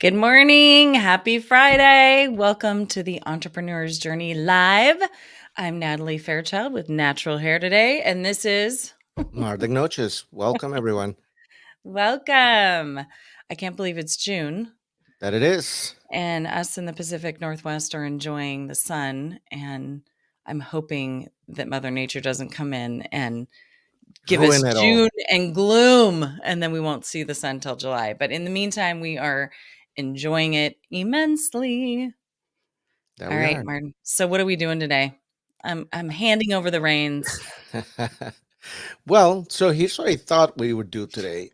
Good morning. Happy Friday. Welcome to the Entrepreneur's Journey Live. I'm Natalie Fairchild with Natural Hair today, and this is Mardig Noches. Welcome, everyone. welcome. I can't believe it's June, That it is. and us in the Pacific Northwest are enjoying the sun. And I'm hoping that Mother Nature doesn't come in and give us Ruin it all. June and gloom, and then we won't see the sun till July. But in the meantime, we are enjoying it immensely. That All we right, are. Martin. So what are we doing today? I'm handing over the reins. Well, so here's what I thought we would do today.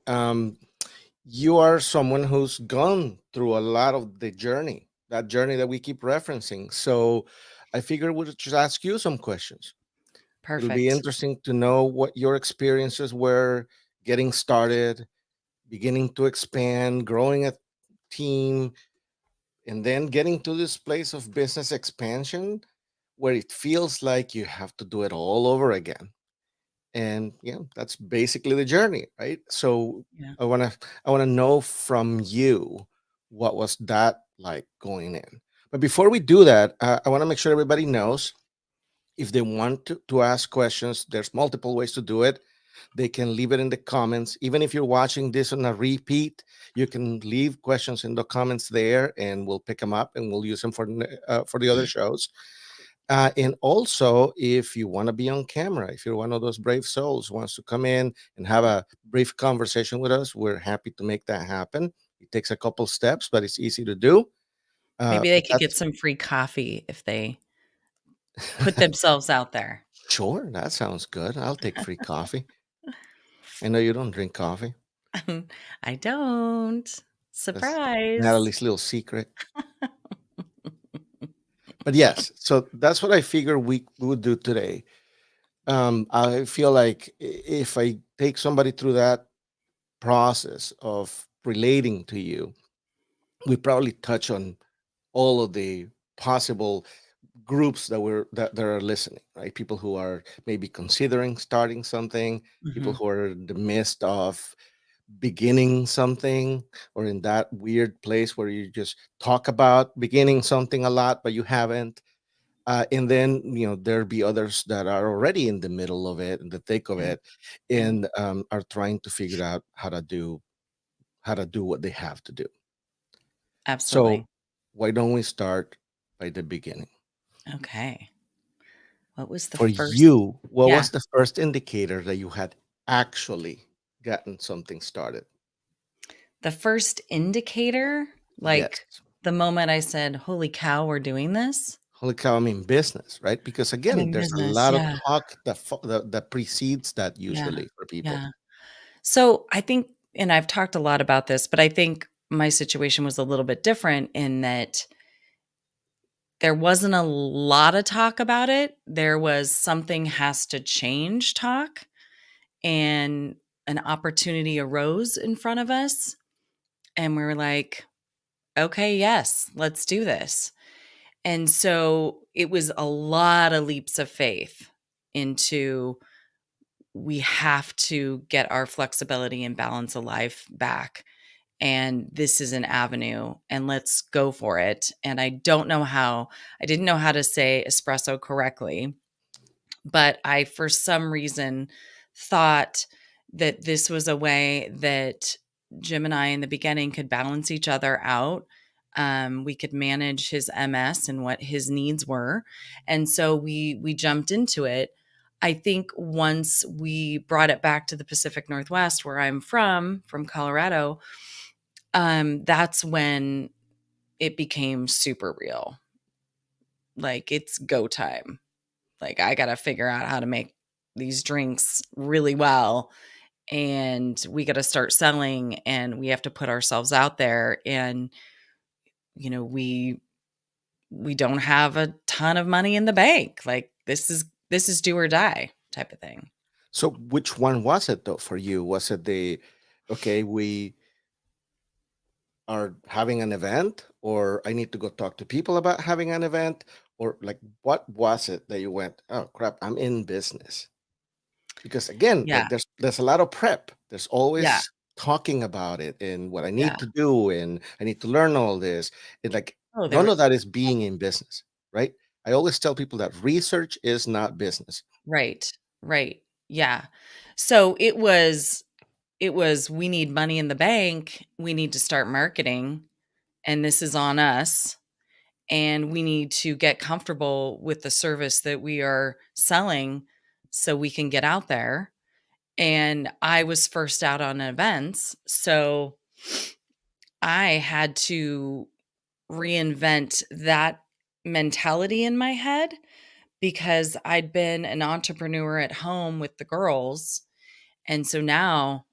You are someone who's gone through a lot of the journey, that journey that we keep referencing. So I figured we'll just ask you some questions. It'll be Perfect. interesting to know what your experiences were getting started, beginning to expand, growing a team, and then getting to this place of business expansion where it feels like you have to do it all over again. And yeah, that's basically the journey, right? So Yeah. I want to know from you, what was that like going in. But before we do that, I want to make sure everybody knows, if they want to ask questions, there's multiple ways to do it. They can leave it in the comments. Even if you're watching this on a repeat, you can leave questions in the comments there, and we'll pick them up and we'll use them for the other shows. And also, if you want to be on camera, if you're one of those brave souls who wants to come in and have a brief conversation with us, we're happy to make that happen. It takes a couple steps, but it's easy to do. Maybe they But could get that's some free coffee if they put themselves out there. sure. That sounds good. I'll take free coffee. I know you don't drink coffee. I don't. That's Surprise. Natalie's little secret. But yes, so that's what I figure we would do today. I feel like if I take somebody through that process of relating to you, we probably touch on all of the possible groups that are listening, right? People who are maybe considering starting something, people Mhm. who are in the midst of beginning something, or in that weird place where you just talk about beginning something a lot but you haven't. And then there'll be others that are already in the middle of it, in the thick of Yeah. it, Yeah. and are trying to figure out how to do what they have to do. So Absolutely. why don't we start by the beginning? Okay. What was the For first? you, what Yeah. was the first indicator that you had actually gotten something started? The first indicator, Yes. like the moment I said, "Holy cow, we're doing this." Holy cow, I mean business, right? Because I again, mean, there's a business. lot of Yeah. talk that precedes that Yeah. usually for people. Yeah. So I think, and I've talked a lot about this, but I think my situation was a little bit different in that there wasn't a lot of talk about it. There was something has to change talk, and an opportunity arose in front of us. And we were like, okay, yes, let's do this. And so it was a lot of leaps of faith into we have to get our flexibility and balance of life back, and this is an avenue, and let's go for it. And I didn't know how to say espresso correctly, but I, for some reason, thought that this was a way that Jim and I in the beginning could balance each other out. We could manage his MS and what his needs were. And so we jumped into it. I think once we brought it back to the Pacific Northwest, where I'm from Colorado, that's when it became super real. Like, it's go time. Like, I got to figure out how to make these drinks really well, and we got to start selling, and we have to put ourselves out there. And we don't have a ton of money in the bank. Like, this is do or die type of thing. So which one was it though for you? Was it the, okay, we are having an event, or I need to go talk to people about having an event, or like what was it that you went, oh crap, I'm in business? Because again, Yeah. like there's a lot of prep. There's Yeah. always talking about it and what I Yeah. need to do and I need to learn all this. And like Oh, there none were of that is being in business, right? I always tell people that research is not business. right, right. Yeah. So it was we need money in the bank, we need to start marketing, and this is on us, and we need to get comfortable with the service that we are selling so we can get out there. And I was first out on events, so I had to reinvent that mentality in my head because I'd been an entrepreneur at home with the girls. And so now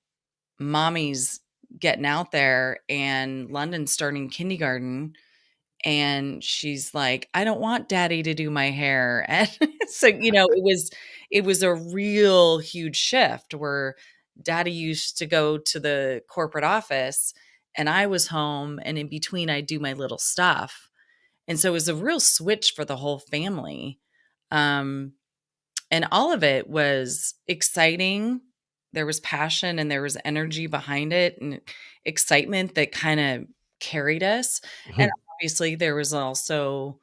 mommy's getting out there and London's starting kindergarten. And she's like, "I don't want daddy to do my hair." And so, it was a real huge shift where daddy used to go to the corporate office and I was home, and in between I do my little stuff. And so it was a real switch for the whole family. Um, and all of it was exciting. There was passion and there was energy behind it and excitement that kind of carried us. And Mhm. obviously, there was also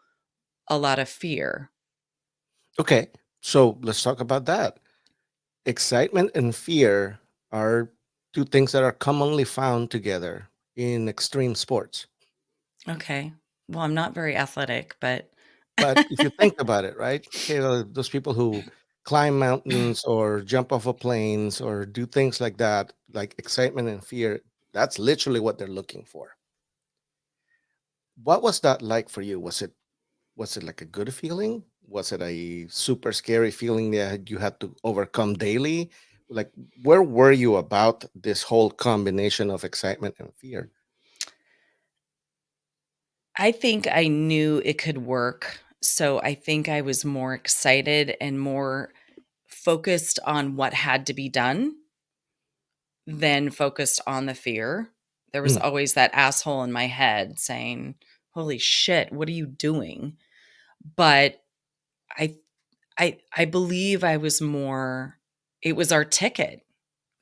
a lot of fear. Okay. So let's talk about that. Excitement and fear are two things that are commonly found together in extreme sports. Okay. Well, I'm not very athletic, but But if you think about it, right? Okay, those people who climb mountains or jump off of planes or do things like that, like excitement and fear, that's literally what they're looking for. What was that like for you? Was it like a good feeling? Was it a super scary feeling that you had to overcome daily? Like where were you about this whole combination of excitement and fear? I think I knew it could work. So I think I was more excited and more focused on what had to be done than focused on the fear. There was Mm, always that asshole in my head saying, "Holy shit, what are you doing?" But I I believe I was more it was our ticket.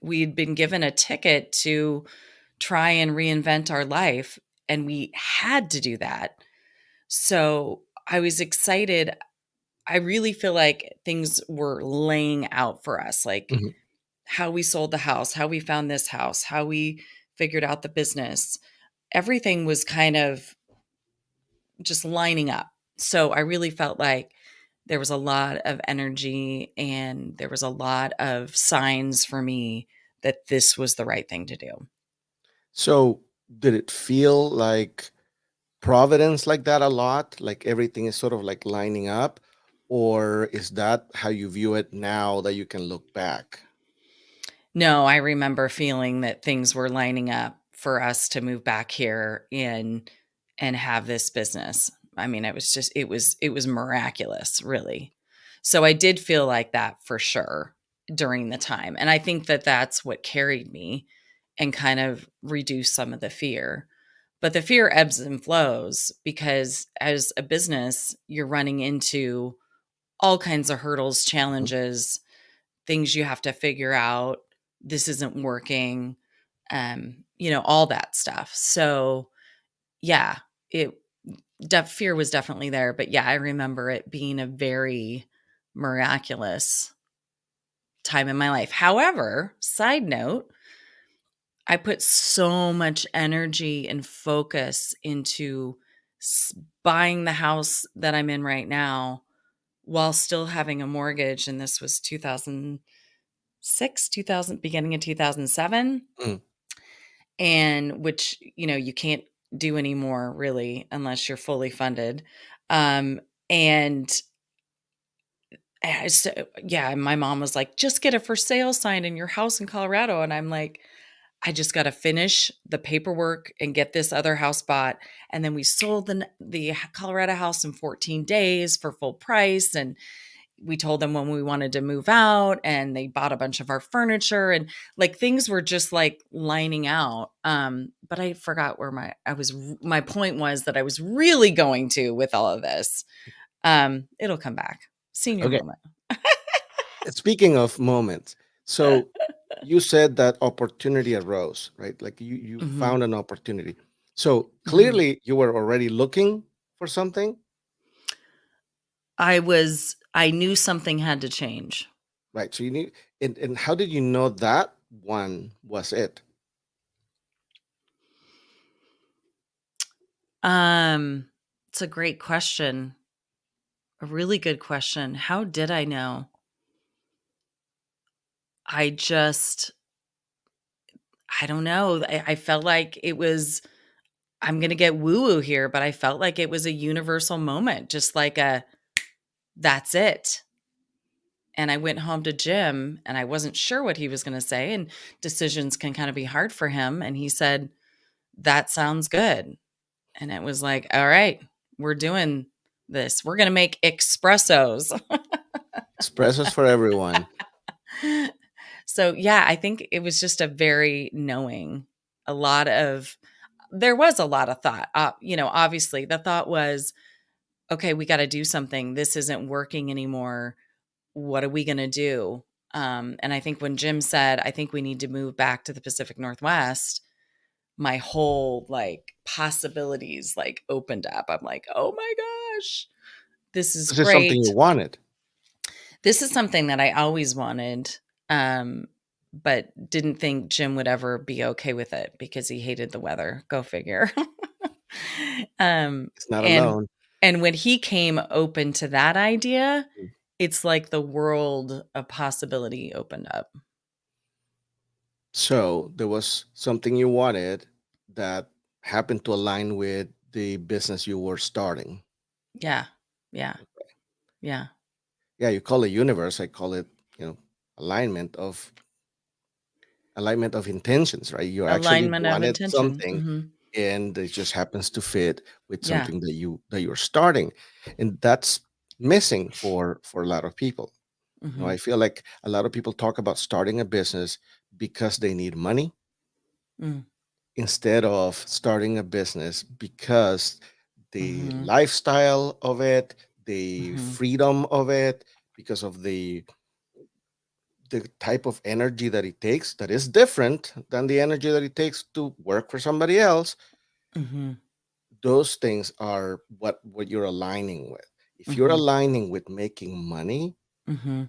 We'd been given a ticket to try and reinvent our life, and we had to do that. So, I was excited. I really feel like things were laying out for us, like mhm. how we sold the house, how we found this house, how we figured out the business. Everything was kind of just lining up. So I really felt like there was a lot of energy and there was a lot of signs for me that this was the right thing to do. So did it feel like Providence like that a lot? Like everything is sort of like lining up? Or is that how you view it now that you can look back? No, I remember feeling that things were lining up for us to move back here and have this business. I mean, it was miraculous, really. So I did feel like that for sure during the time. And I think that that's what carried me and kind of reduced some of the fear. But the fear ebbs and flows because as a business, you're running into all kinds of hurdles, Mhm. challenges, things you have to figure out. This isn't working, all that stuff. So, yeah, it fear was definitely there, but yeah, I remember it being a very miraculous time in my life. However, side note, I put so much energy and focus into buying the house that I'm in right now while still having a mortgage, and this was 2006, 2000, beginning of 2007, Mm. and which, you can't do anymore really unless you're fully funded. And so, yeah, my mom was like, "Just get a for sale sign in your house in Colorado." And I'm like, "I just got to finish the paperwork and get this other house bought." And then we sold the Colorado house in 14 days for full price, and we told them when we wanted to move out, and they bought a bunch of our furniture, and like things were just like lining out. But I forgot where my point was that I was really going to with all of this. It'll come back. Senior Okay. moment. Speaking of moments, so you said that opportunity arose, right? Like you Mhm, found an opportunity. So mhm. clearly you were already looking for something, I knew something had to change. right? So you need, and how did you know that one was it? Um, it's a great question. A really good question. How did I know? I just I don't know. I felt like it was I'm gonna get woo-woo here, but I felt like it was a universal moment, just like a that's it. And I went home to Jim and I wasn't sure what he was gonna say, and decisions can kind of be hard for him. And he said, that sounds good. And it was like, all right, we're doing this. We're gonna make espressos. Espressos for everyone. So yeah, I think it was just a very knowing. A lot of There was a lot of thought. Obviously the thought was, okay, we got to do something. This isn't working anymore. What are we going to do? And I think when Jim said, I think we need to move back to the Pacific Northwest, my whole like possibilities like opened up. I'm like, oh my gosh, this is This is something you great. wanted. This is something that I always wanted, um, but didn't think Jim would ever be okay with it because he hated the weather. Go figure. um, It's not and alone. and when he came open to that idea, it's like the world of possibility opened up. So there was something you wanted that happened to align with the business you were starting. Yeah, yeah, yeah. Yeah, you call it universe. I call it, you know, alignment of alignment of intentions, right? You actually Alignment of wanted intention. something Hmm. and it just happens to fit with Yeah. something that you're starting. And that's missing for a lot of people. You know, Hmm. I feel like a lot of people talk about starting a business because they need money Mm. instead of starting a business because the Hmm. lifestyle of it, the Hmm. freedom of it, because of the type of energy that it takes that is different than the energy that it takes to work for somebody else. Hmm. Those things are what you're aligning with. If you're Hmm. aligning with making money, Hmm.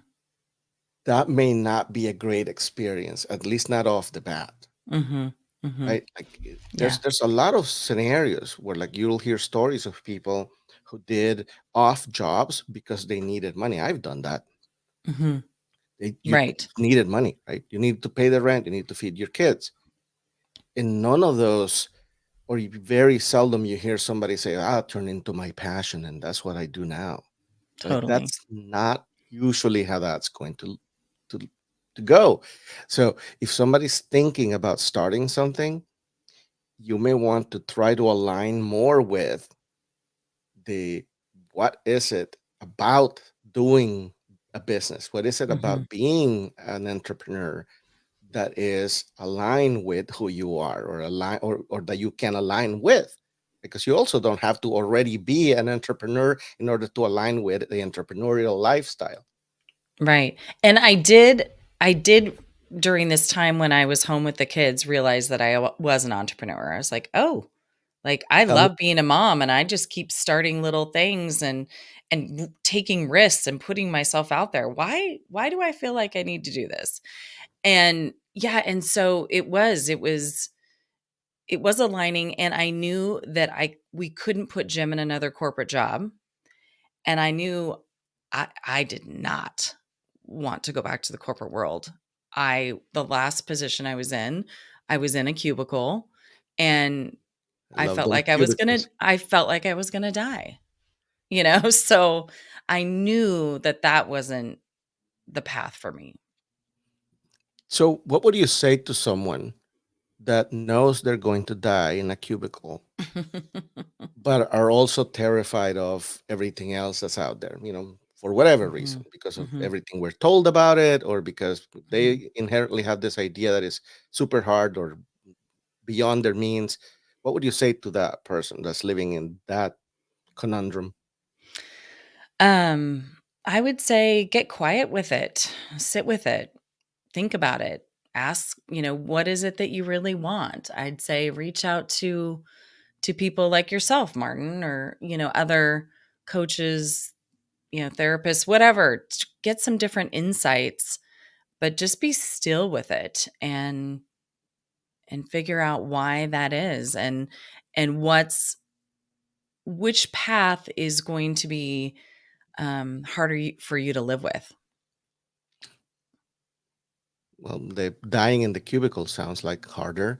that may not be a great experience, at least not off the bat, Hmm. Hmm. right? Like Yeah. there's a lot of scenarios where like you'll hear stories of people who did off jobs because they needed money. I've done that. Hmm. You Right. needed money, right? You need to pay the rent, you need to feed your kids. And none of those, or very seldom you hear somebody say, "Ah, turn into my passion, and that's what I do now." Right? Totally. That's not usually how that's going to to go. So if somebody's thinking about starting something, you may want to try to align more with the what is it about doing a business? What is it Hmm. about being an entrepreneur that is aligned with who you are or align or that you can align with? Because you also don't have to already be an entrepreneur in order to align with the entrepreneurial lifestyle. Right. And I did during this time when I was home with the kids realize that was an entrepreneur. I was like, "Oh, like I Tell me, love being a mom and I just keep starting little things and taking risks and putting myself out there. Why do I feel like I need to do this?" And yeah, and so it was aligning, and I knew that I we couldn't put Jim in another corporate job. And I knew I did not want to go back to the corporate world. The last position I was in a cubicle, and I love those cubicles. I felt like I was gonna die, you know? So I knew that that wasn't the path for me. So, what would you say to someone that knows they're going to die in a cubicle, but are also terrified of everything else that's out there? You know, for whatever reason, Mhm. because of Mhm. everything we're told about it, or because Mhm. they inherently have this idea that is super hard or beyond their means. What would you say to that person that's living in that conundrum? Um, I would say get quiet with it. Sit with it. Think about it. ask, what is it that you really want? I'd say reach out to people like yourself, Martin, or, other coaches, therapists, whatever. Get some different insights, but just be still with it and figure out why that is, and which path is going to be harder for you to live with. Well, the dying in the cubicle sounds like harder.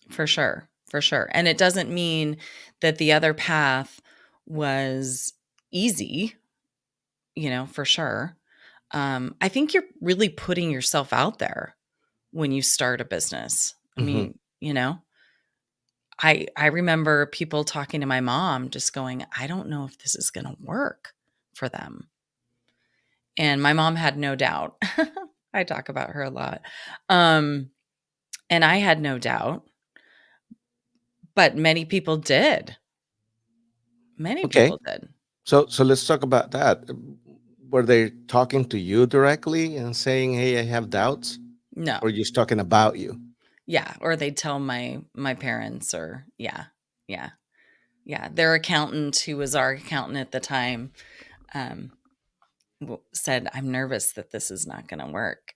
For sure, for sure. And it doesn't mean that the other path was easy, for sure. I think you're really putting yourself out there when you start a business. I Hmm. mean, I remember people talking to my mom just going, "I don't know if this is going to work for them." And my mom had no doubt. I talk about her a lot. Um, and I had no doubt, but many people did. Many Okay. people did. So let's talk about that. Were they talking to you directly and saying, "Hey, I have doubts," No. or just talking about you? Yeah, or they'd tell my parents, or yeah. Yeah. Yeah, their accountant, who was our accountant at the time, um, said, "I'm nervous that this is not gonna work."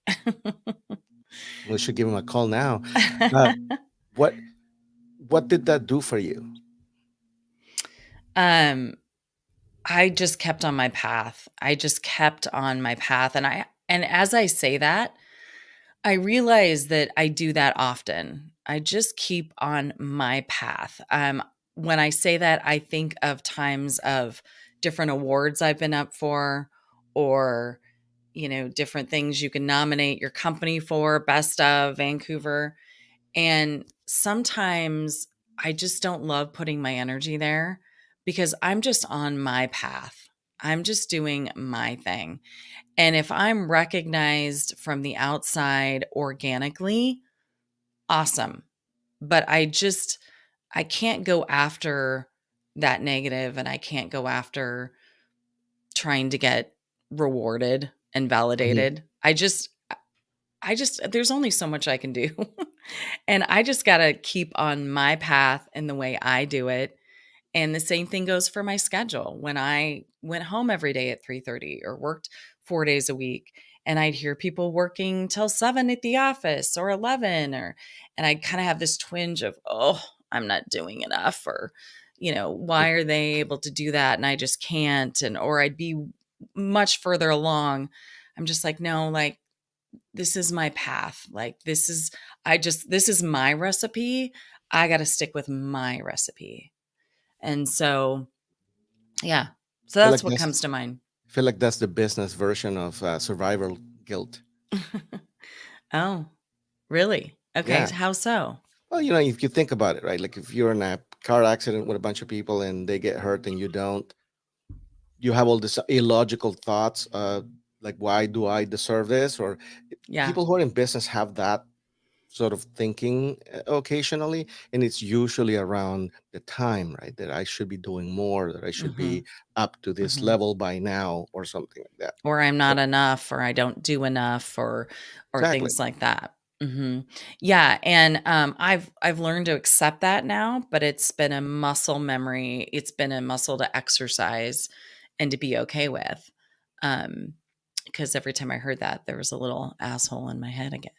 We should give him a call now. Uh, what what did that do for you? Um, I just kept on my path. I just kept on my path, and as I say that, I realize that I do that often. I just keep on my path. When I say that, I think of times of different awards I've been up for, or, different things you can nominate your company for, best of Vancouver. And sometimes I just don't love putting my energy there because I'm just on my path. I'm just doing my thing. And if I'm recognized from the outside organically, awesome. But I can't go after that negative, and I can't go after trying to get rewarded and Mhm. validated. I just there's only so much I can do. And I just got to keep on my path and the way I do it. And the same thing goes for my schedule. When I went home every day at 3:30 or worked 4 days a week, and I'd hear people working till 7 at the office or 11, and I'd kind of have this twinge of, "Oh, I'm not doing enough," or, "Why are they able to do that and I just can't?" And or I'd be much further along. I'm just like, "No, like this is my path. Like this is my recipe. I got to stick with my recipe." And so, yeah. So I feel that's like what that's comes to mind. I feel like that's the business version of survival guilt. Oh, really? Okay. Yeah. How so? Well, if you think about it, right? Like if you're in a car accident with a bunch of people and they get hurt and you don't, you have all these illogical thoughts, like why do I deserve this? Or Yeah. people who are in business have that sort of thinking occasionally, and it's usually around the time, right? That I should be doing more, that I should Hmm. be up to this Hmm. level by now, or something like that. Or I'm But not enough, or I don't do enough, or exactly. things like that. Hmm. Yeah. And I've learned to accept that now, but it's been a muscle memory. It's been a muscle to exercise and to be okay with. Because every time I heard that, there was a little asshole in my head again.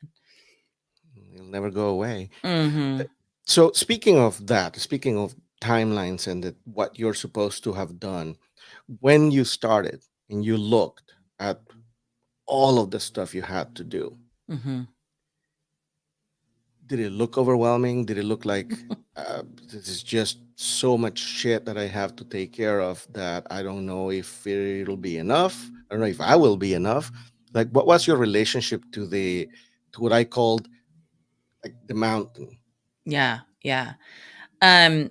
It'll never go away. Uh, Hmm. So speaking of that, speaking of timelines and what you're supposed to have done, when you started and you looked at all of the stuff you had to do, Hmm. did it look overwhelming? Did it look like this is just so much shit that I have to take care of that I don't know if it'll be enough? I don't know if I will be enough. Like, what was your relationship to what I called like the mountain? Yeah. Yeah. Um,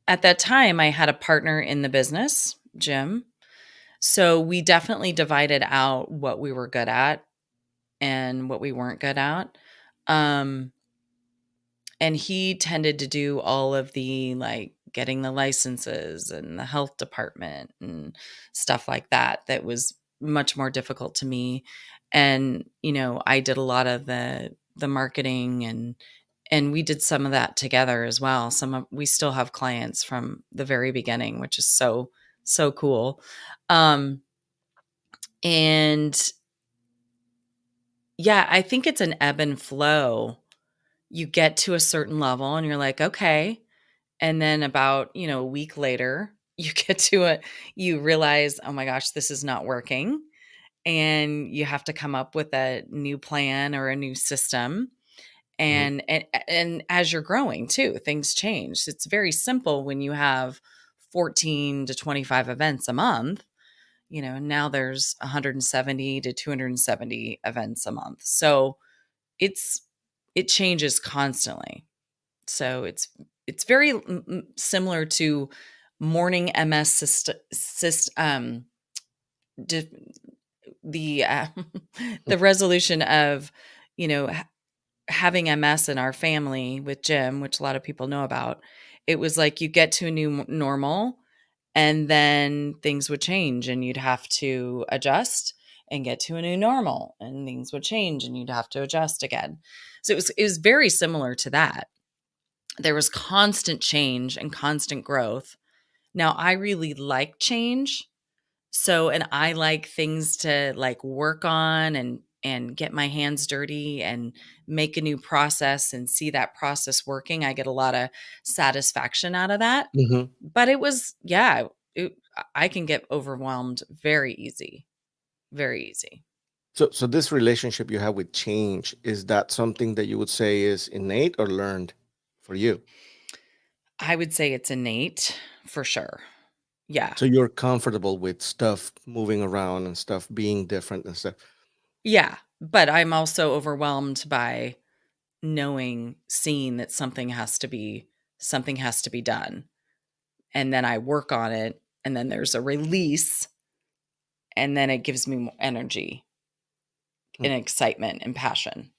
at that time, I had a partner in the business, Jim. So we definitely divided out what we were good at and what we weren't good at. Um, and he tended to do all of the like getting the licenses and the health department and stuff like that. That was much more difficult to me. And, I did a lot of the marketing, and we did some of that together as well. We still have clients from the very beginning, which is so cool. Um and yeah, I think it's an ebb and flow. You get to a certain level and you're like, "Okay." And then about, a week later, you realize, "Oh my gosh, this is not working." And you have to come up with a new plan or a new system. Mhm. And as you're growing too, things change. It's very simple when you have 14 to 25 events a month. Now there's 170 to 270 events a month. So it's it changes constantly. So it's very similar to morning MS di- the the resolution of, you know having MS in our family with Jim, which a lot of people know about. It was like you get to a new normal, and then things would change and you'd have to adjust and get to a new normal, and things would change and you'd have to adjust again. So it was very similar to that. There was constant change and constant growth. Now I really like change. And I like things to like work on and get my hands dirty and make a new process and see that process working. I get a lot of satisfaction out of that. Mhm. But it was, yeah, I can get overwhelmed very easy, very easy. So this relationship you have with change, is that something that you would say is innate or learned for you? I would say it's innate for sure. Yeah. So you're comfortable with stuff moving around and stuff being different and stuff. Yeah. But I'm also overwhelmed by seeing that something has to be done. And then I work on it, and then there's a release, and then it gives me more energy Hmm. and excitement and passion.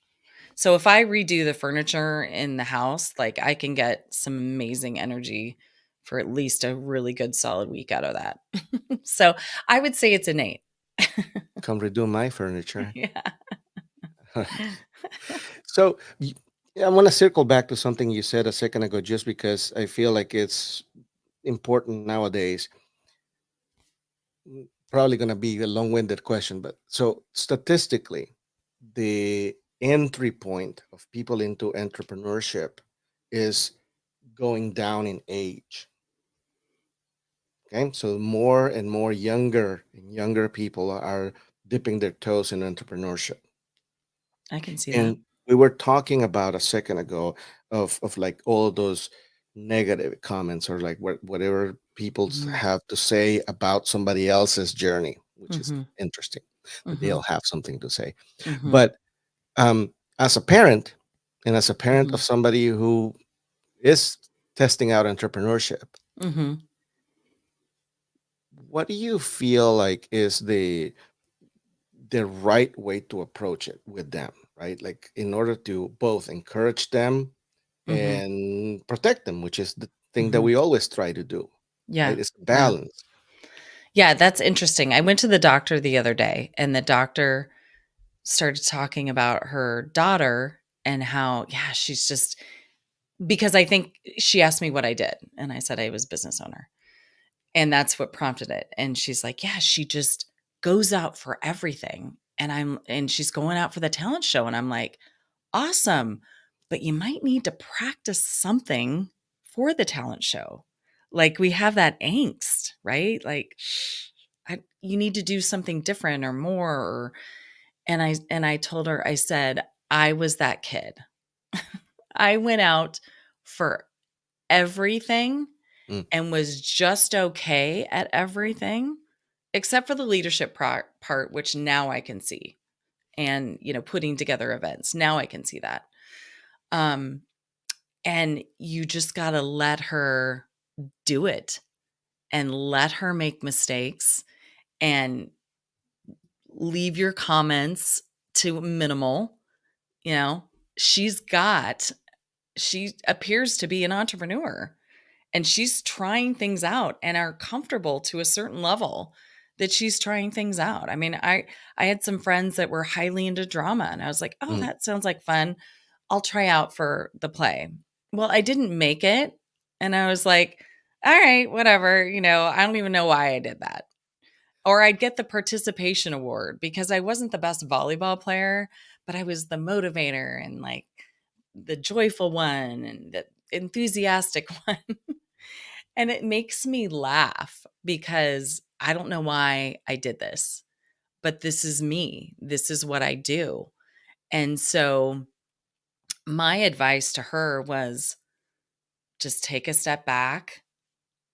So if I redo the furniture in the house, like I can get some amazing energy for at least a really good solid week out of that. So I would say it's innate. Come redo my furniture. Yeah. So I want to circle back to something you said a second ago, just because I feel like it's important nowadays. Probably going to be a long-winded question, but so statistically, the entry point of people into entrepreneurship is going down in age. Okay, so more and more younger and younger people are dipping their toes in entrepreneurship. I can see that. And we were talking about a second ago of like all those negative comments, or like whatever people Mhm. have to say about somebody else's journey, which is Mhm. interesting that they'll Mhm. have something to say. Mhm. But as a parent, and as a parent of Mhm. somebody who is testing out entrepreneurship, Mhm. what do you feel like is the right way to approach it with them, right? Like in order to both encourage them Mhm. and protect them, which is the thing that Mhm. we always try to do, right? Yeah. It's a Yeah. balance. Yeah, that's interesting. I went to the doctor the other day, and the doctor started talking about her daughter and how, yeah, she's just, because I think she asked me what I did, and I said I was business owner. And that's what prompted it. And she's like, "Yeah, she just goes out for everything." And she's going out for the talent show, and I'm like, "Awesome, but you might need to practice something for the talent show." Like, we have that angst, right? Like, you need to do something different or more. And I told her, I said, "I was that kid. I went out for everything Mm, and was just okay at everything except for the leadership part, which now I can see. And, putting together events. Now I can see that. Um, and you just got to let her do it and let her make mistakes and leave your comments to minimal. You know, she's got, she appears to be an entrepreneur, and she's trying things out and are comfortable to a certain level. that she's trying things out. I mean, I had some friends that were highly into drama and I was like, "Oh, Mhm. that sounds like fun. I'll try out for the play." Well, I didn't make it and I was like, "All right, whatever, I don't even know why I did that." Or I'd get the participation award because I wasn't the best volleyball player, but I was the motivator and like the joyful one and the enthusiastic one. And it makes me laugh because I don't know why I did this, but this is me. This is what I do. And so my advice to her was just take a step back,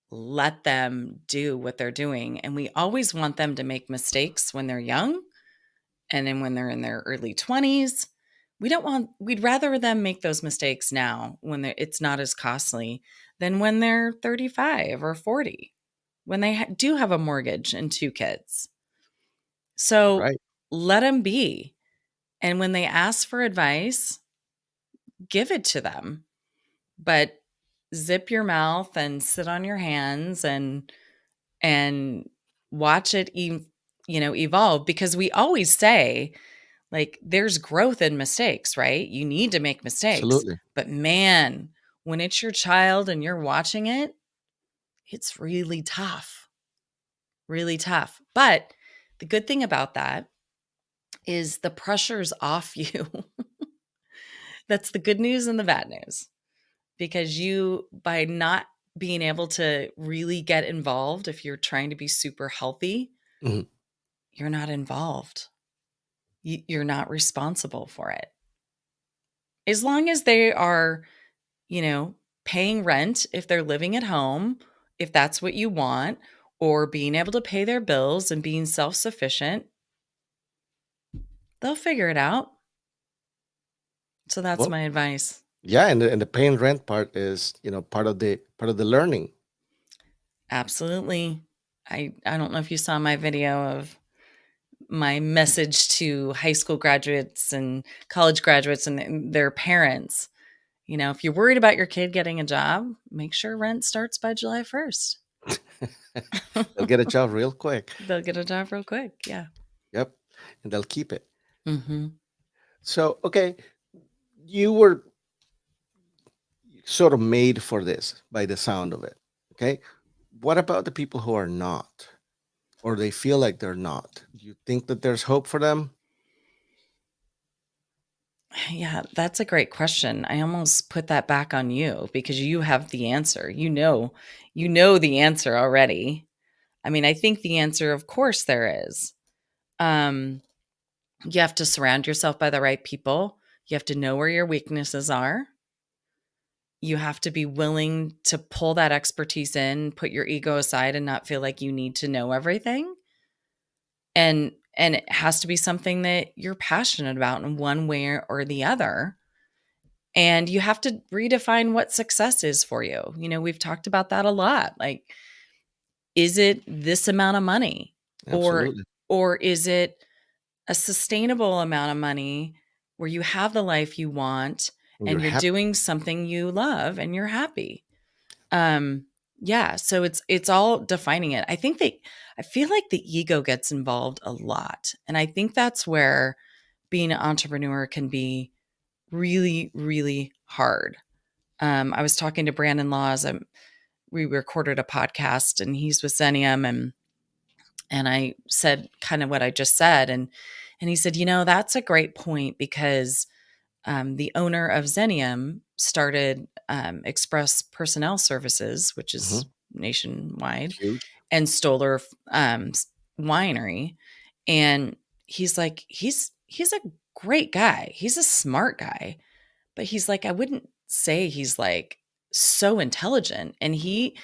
let them do what they're doing. And we always want them to make mistakes when they're young. And then when they're in their early 20s, we'd rather them make those mistakes now when it's not as costly than when they're 35 or 40, when they do have a mortgage and two kids. So Right. let them be. And when they ask for advice, give it to them. But zip your mouth and sit on your hands and watch it evolve, because we always say, like, there's growth in mistakes, right? You need to make mistakes. Absolutely. But man, when it's your child and you're watching it, it's really tough, really tough. But the good thing about that is the pressure's off you. That's the good news and the bad news, because by not being able to really get involved, if you're trying to be super healthy, Mhm. you're not involved. You're not responsible for it. As long as they are, you know, paying rent if they're living at home, if that's what you want, or being able to pay their bills and being self sufficient, they'll figure it out. So that's Well, my advice. yeah, and the paying rent part is, part of the learning. Absolutely. I don't know if you saw my video of my message to high school graduates and college graduates and their parents. If you're worried about your kid getting a job, make sure rent starts by July 1st. They'll get a job real quick. They'll get a job real quick. Yeah. Yep, and they'll keep it. Mhm. So, okay, you were sort of made for this by the sound of it. Okay, what about the people who are not, or they feel like they're not? Do you think that there's hope for them? Yeah, that's a great question. I almost put that back on you because you have the answer. You know the answer already. I mean, I think the answer, of course, there is. Um, you have to surround yourself by the right people. You have to know where your weaknesses are. You have to be willing to pull that expertise in, put your ego aside, and not feel like you need to know everything. And it has to be something that you're passionate about in one way or the other. And you have to redefine what success is for you. We've talked about that a lot. Like, is it this amount of money? Or Absolutely, or is it a sustainable amount of money where you have the life you want and you're and you're happy. doing something you love and you're happy? Um yeah, so it's all defining it. I feel like the ego gets involved a lot. And I think that's where being an entrepreneur can be really, really hard. I was talking to Brandon Laws. We recorded a podcast, and he's with Zenium, and I said kind of what I just said, and he said, that's a great point because the owner of Zenium started Express Personnel Services, which is Hmm. nationwide, Huge. and Stoller Winery, and he's like he's a great guy. He's a smart guy, but he's like, I wouldn't say he's like so intelligent. And he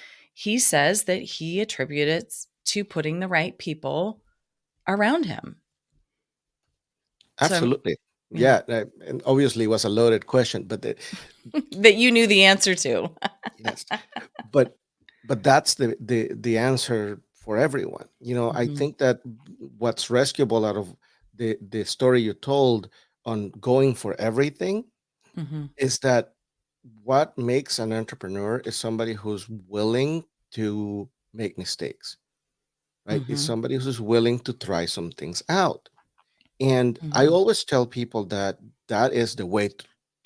says that he attributed it to putting the right people around him. So Absolutely. yeah, Yeah, and obviously it was a loaded question, but that you knew the answer to. yes, but that's the answer for everyone. I Hmm. think that what's rescuable out of the story you told on going for everything Hmm. is that what makes an entrepreneur is somebody who's willing to make mistakes. right? It's Mhm. somebody who's willing to try some things out. And I Mhm. always tell people that that is the way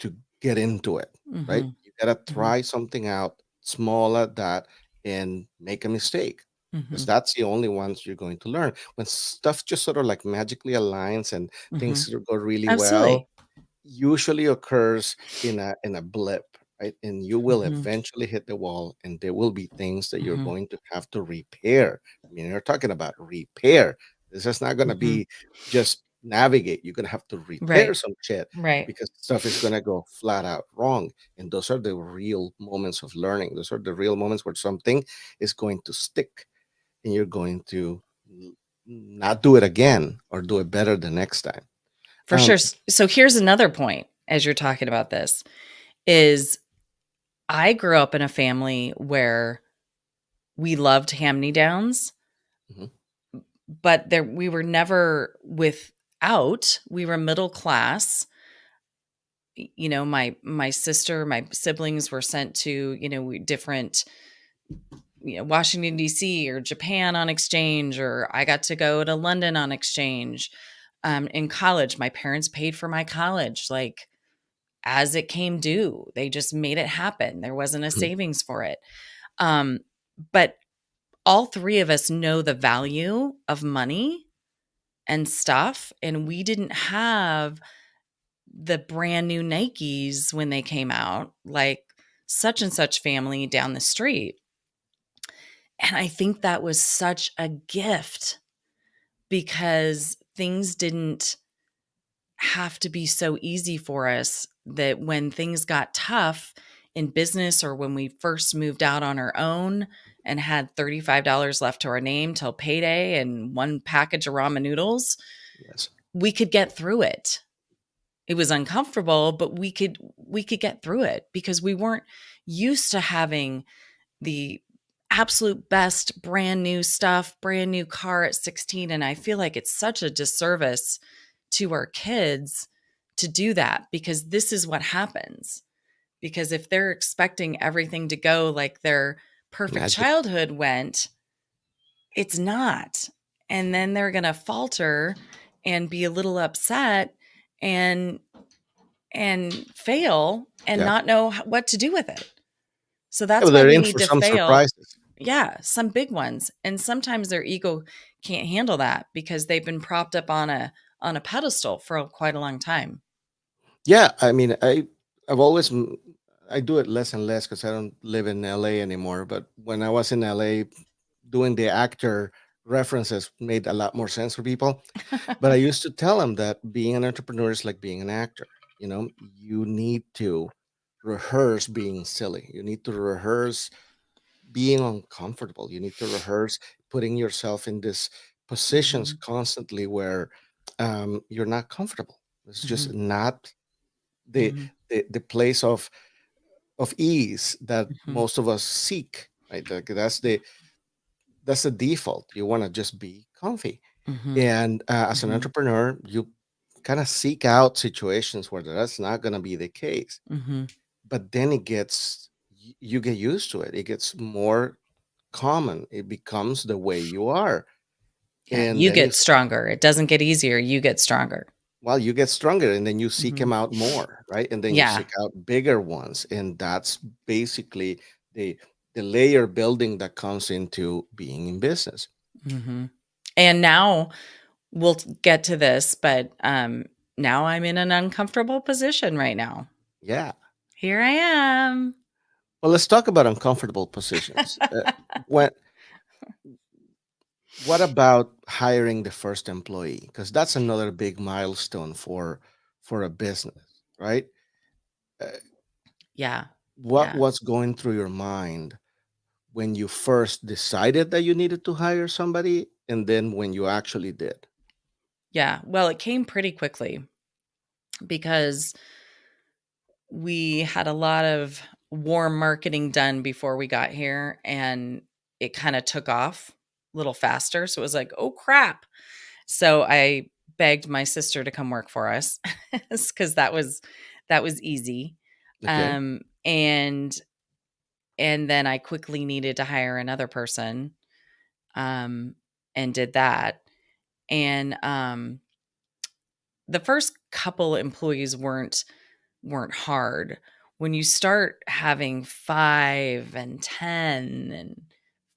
to get into it, right? Mhm. You got to Mhm. try something out, small at that, and make a mistake, because Mhm. that's the only ones you're going to learn. When stuff just sort of like magically aligns and things Mhm. sort of go really well, Absolutely. usually occurs in a blip, right? And you will Mhm. eventually hit the wall, and there will be things that you're Mhm. going to have to repair. I mean, you're talking about repair. This is not going to Mhm. be just navigate. You're going to have to repair Right. some shit, Right. because stuff is going to go flat out wrong. And those are the real moments of learning. Those are the real moments where something is going to stick, and you're going to not do it again or do it better the next time. For sure. So here's another point as you're talking about this is I grew up in a family where we loved hand-me-downs, Mhm. but there we were never without. We were middle class. My sister, my siblings were sent to, different, Washington D.C. or Japan on exchange, or I got to go to London on exchange. In college, my parents paid for my college, like as it came due. They just made it happen. There wasn't a Mhm. savings for it. Um, but all three of us know the value of money and stuff, and we didn't have the brand new Nikes when they came out, like such and such family down the street. And I think that was such a gift because things didn't have to be so easy for us that when things got tough in business or when we first moved out on our own and had $35 left to our name till payday and one package of ramen noodles, Yes. we could get through it. It was uncomfortable, but we could get through it because we weren't used to having the absolute best brand new stuff, brand new car at 16. And I feel like it's such a disservice to our kids to do that because this is what happens. Because if they're expecting everything to go like their perfect Magic. childhood went, it's not. And then they're going to falter and be a little upset and fail and Yeah. not know what to do with it. So Yeah, that's but why they're we in need for to some fail. surprises. Yeah, some big ones. And sometimes their ego can't handle that because they've been propped up on a pedestal for quite a long time. Yeah, I mean, I've always I do it less and less because I don't live in LA anymore. But when I was in LA, doing the actor references made a lot more sense for people. But I used to tell them that being an entrepreneur is like being an actor. You know, you need to rehearse being silly. You need to rehearse being uncomfortable. You need to rehearse putting yourself in these positions Mhm, constantly where you're not comfortable. It's just mhm, not the, mhm, the place of ease that mhm, most of us seek. Right, that's the default. You want to just be comfy, mhm, and as an mhm, entrepreneur, you kind of seek out situations where that's not going to be the case. mhm. But then you get used to it. It gets more common. It becomes the way you are. Yeah, And you then get stronger. It doesn't get easier, you get stronger. you get stronger, and then you seek Mhm. them out more, right? And then you Yeah. seek out bigger ones. And that's basically the the layer building that comes into being in business. Mhm. And now we'll get to this, but, now I'm in an uncomfortable position right now. Yeah. Here I am. Well, let's talk about uncomfortable positions. When What about hiring the first employee? Because that's another big milestone for a business, right? Uh, Yeah. what Yeah. was going through your mind when you first decided that you needed to hire somebody, and then when you actually did? Yeah. Well, it came pretty quickly because we had a lot of warm marketing done before we got here, and it kinda took off a little faster, so it was like, "Oh, crap." So I begged my sister to come work for us because that was easy. Okay. Um, and and then I quickly needed to hire another person. Um, and did that. And the first couple employees weren't hard. When you start having 5 and 10 and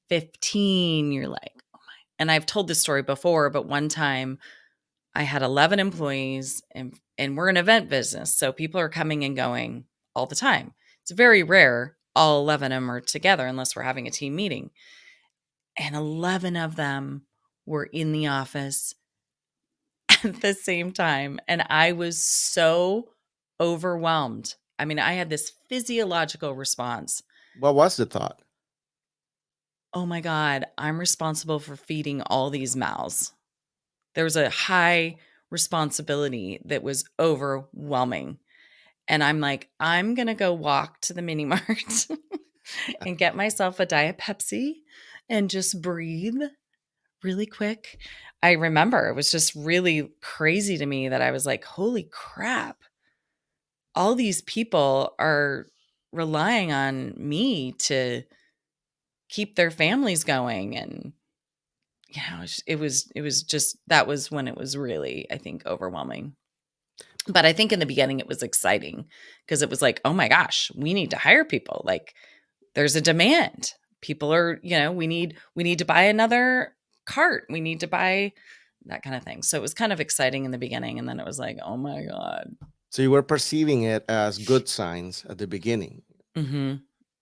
15, you're like, oh my. And I've told this story before, but one time I had 11 employees, and we're an event business. So people are coming and going all the time. It's very rare all 11 of them are together unless we're having a team meeting. And 11 of them were in the office at the same time. And I was so overwhelmed. I mean, I had this physiological response. What was the thought? Oh my God, I'm responsible for feeding all these mouths. There was a high responsibility that was overwhelming. And I'm like, I'm going to go walk to the mini mart and get myself a Diet Pepsi and just breathe really quick. I remember it was just really crazy to me that I was like, holy crap, all these people are relying on me to keep their families going. And it was just, that was when it was really, I think, overwhelming. But I think in the beginning it was exciting because it was like, oh my gosh, we need to hire people. Like, there's a demand. People are, we need to buy another cart. We need to buy that kind of thing. So it was kind of exciting in the beginning, and then it was like, oh my God. So you were perceiving it as good signs at the beginning. Mhm.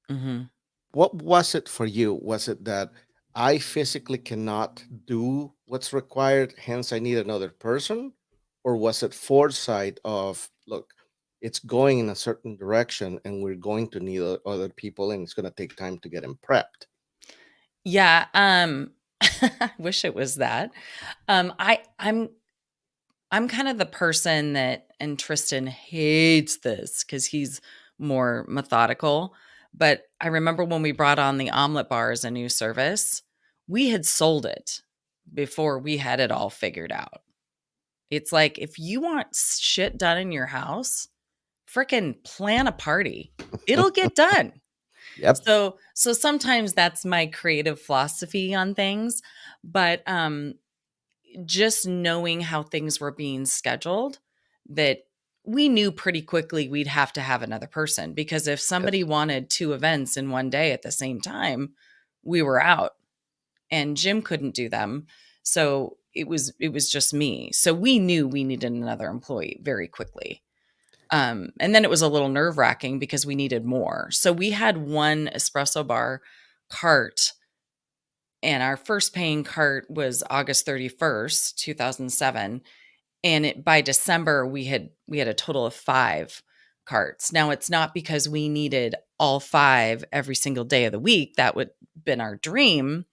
Mhm. What was it for you? Was it that I physically cannot do what's required, hence I need another person? Or was it foresight of, look, it's going in a certain direction and we're going to need other people and it's going to take time to get them prepped? Yeah, I wish it was that. I'm kind of the person that, and Tristan hates this because he's more methodical. But I remember when we brought on the omelet bar as a new service, we had sold it before we had it all figured out. It's like, if you want shit done in your house, freaking plan a party. It'll get done. Yep. So sometimes that's my creative philosophy on things, but just knowing how things were being scheduled, that we knew pretty quickly we'd have to have another person, because if somebody Yes. wanted 2 events in one day at the same time, we were out, and Jim couldn't do them. So it was just me. So we knew we needed another employee very quickly. And then it was a little nerve-wracking because we needed more. So we had one espresso bar cart, and our first paying cart was August 31st, 2007, and by December we had a total of 5 carts. Now, it's not because we needed all 5 every single day of the week. That would been our dream.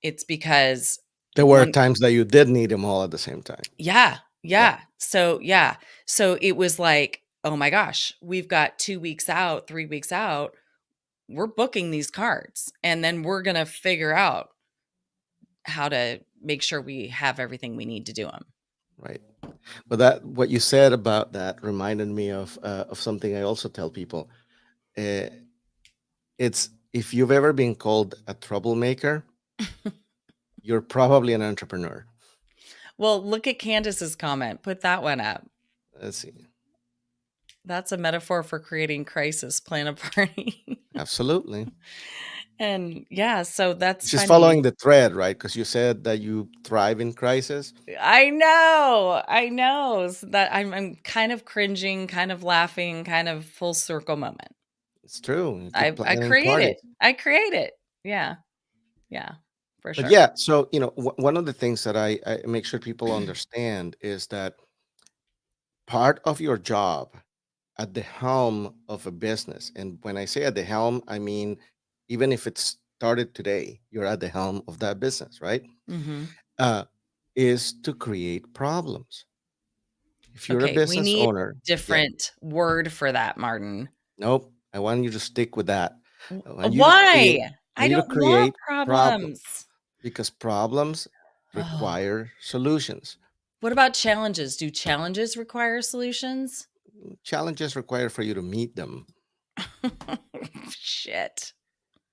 It's because There were when times that you did need them all at the same time. yeah, Yeah. So it was like, oh my gosh, we've got 2 weeks out, 3 weeks out. We're booking these carts, and then we're going to figure out how to make sure we have everything we need to do them. Right. But that what you said about that reminded me of something I also tell people. Uh, it's if you've ever been called a troublemaker, you're probably an entrepreneur. Well, look at Candace's comment. Put that one up. Let's see. That's a metaphor for creating crisis, plan a party. Absolutely. And yeah, so that's She's funny. following the thread, right? Because you said that you thrive in crisis. I know. So that I'm kind of cringing, kind of laughing, kind of full circle moment. It's true. You keep I planning create it. parties. I create it. Yeah. Yeah. For But sure. yeah, so one of the things that I make sure people understand is that part of your job at the helm of a business, and when I say at the helm, I mean even if it started today, you're at the helm of that business, right? Mhm. Uh, is to create problems. If you're a Okay, we business need owner, a yeah, different word for that, Martin. nope. I want you to stick with that. I want you to create. Why? I want I you to don't want create problems problems. because problems Oh. require solutions. What about challenges? Do challenges require solutions? Challenges require for you to meet them. Shit.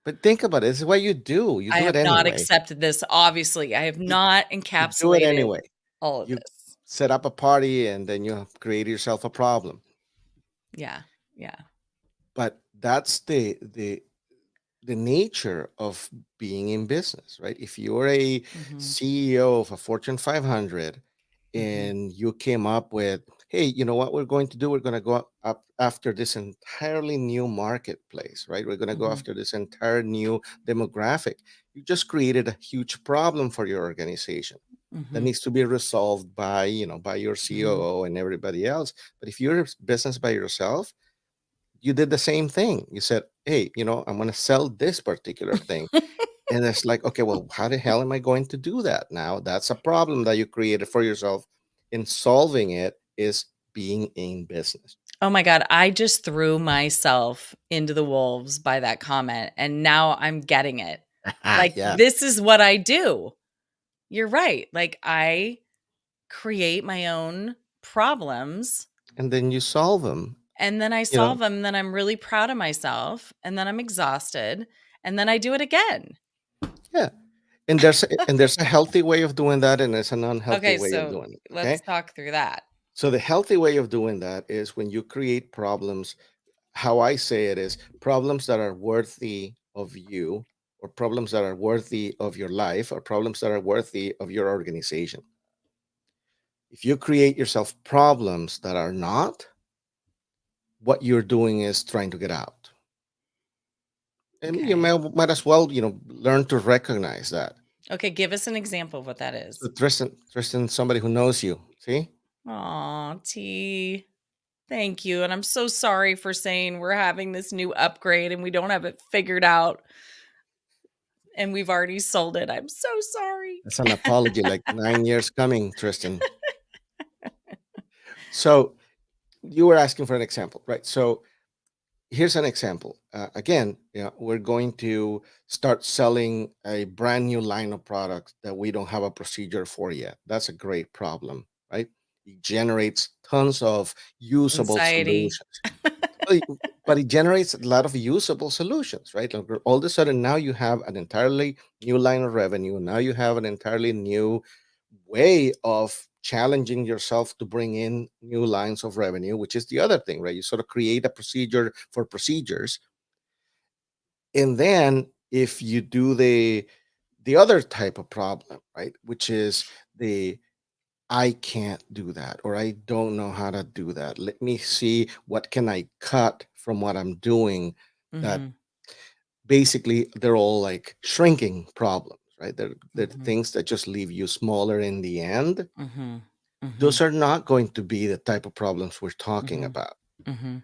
But think about it. This is what you do. You I do it have not anyway. accepted this, obviously. I have You, not you do it encapsulated anyway. all of You this. set up a party and then you create yourself a problem. Yeah, yeah. But that's the nature of being in business, right? If you're a Mhm, CEO of a Fortune 500 mhm, and you came up with, hey, you know what we're going to do? We're going to go up after this entirely new marketplace, right? We're going to go mhm, after this entire new demographic. You just created a huge problem for your organization that mhm, needs to be resolved by, by your mhm. COO and everybody else. But if you're a business by yourself, you did the same thing. You said, hey, I'm going to sell this particular thing. And it's like, okay, well, how the hell am I going to do that now? That's a problem that you created for yourself. In solving it is being in business. Oh my god, I just threw myself into the wolves by that comment, and now I'm getting it. Like, Yeah. this is what I do. You're right. Like, I create my own problems, And then you solve them, and then I you know, solve them, then I'm really proud of myself, and then I'm exhausted, and then I do it again. yeah. And there's a healthy way of doing that, and there's an unhealthy Okay, way of so doing it. let's Okay. talk through that. So the healthy way of doing that is when you create problems. How I say it is problems that are worthy of you, or problems that are worthy of your life, or problems that are worthy of your organization. If you create yourself problems that are not, what you're doing is trying to get out. And you Okay. might as well, learn to recognize that. Okay, give us an example of what that So is. Tristan, somebody who knows you. See, Aw, T. Thank you. And I'm so sorry for saying we're having this new upgrade and we don't have it figured out and we've already sold it. I'm so sorry. that's an apology, like 9 years coming, Tristan. So you were asking for an example, right? So here's an example. Again, we're going to start selling a brand new line of products that we don't have a procedure for yet. That's a great problem, right? It generates tons of usable Anxiety. solutions. But it generates a lot of usable solutions, right? Like, all of a sudden, now you have an entirely new line of revenue. Now you have an entirely new way of challenging yourself to bring in new lines of revenue, which is the other thing, right? You sort of create a procedure for procedures. And then if you do the other type of problem, right, which is the I can't do that, or I don't know how to do that. Let me see what can I cut from what I'm doing. That Mhm. basically they're all like shrinking problems, right? They're Mhm. things that just leave you smaller in the end. Mhm. Mhm. Those are not going to be the type of problems we're talking Mhm. about. Mhm.